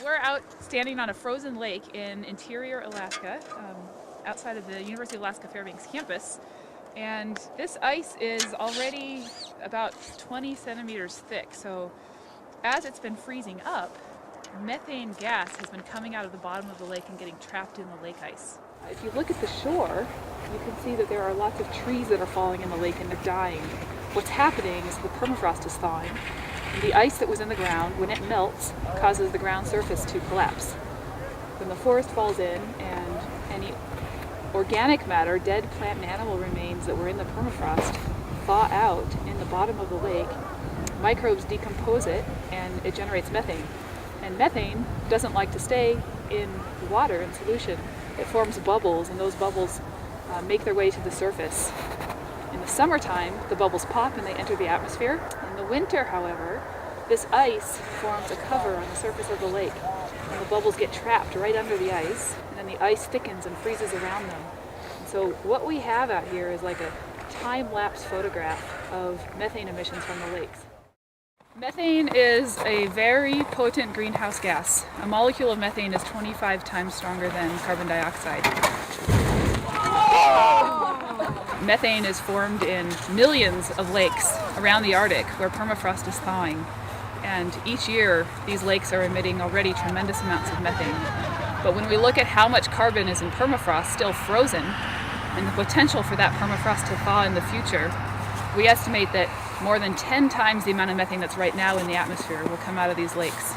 We're out standing on a frozen lake in interior Alaska, outside of the University of Alaska Fairbanks campus. And this ice is already about 20 centimeters thick. So as it's been freezing up, methane gas has been coming out of the bottom of the lake and getting trapped in the lake ice. If you look at the shore, you can see that there are lots of trees that are falling in the lake and they're dying. What's happening is the permafrost is thawing. The ice that was in the ground, when it melts, causes the ground surface to collapse. Then the forest falls in and any organic matter, dead plant and animal remains that were in the permafrost, thaw out in the bottom of the lake. Microbes decompose it and it generates methane. And methane doesn't like to stay in water in solution. It forms bubbles, and those bubbles make their way to the surface. In the summertime, the bubbles pop and they enter the atmosphere. In the winter, however, this ice forms a cover on the surface of the lake, and the bubbles get trapped right under the ice, and then the ice thickens and freezes around them. And so what we have out here is like a time-lapse photograph of methane emissions from the lakes. Methane is a very potent greenhouse gas. A molecule of methane is 25 times stronger than carbon dioxide. Methane is formed in millions of lakes around the Arctic where permafrost is thawing. And each year, these lakes are emitting already tremendous amounts of methane. But when we look at how much carbon is in permafrost still frozen, and the potential for that permafrost to thaw in the future, we estimate that more than 10 times the amount of methane that's right now in the atmosphere will come out of these lakes.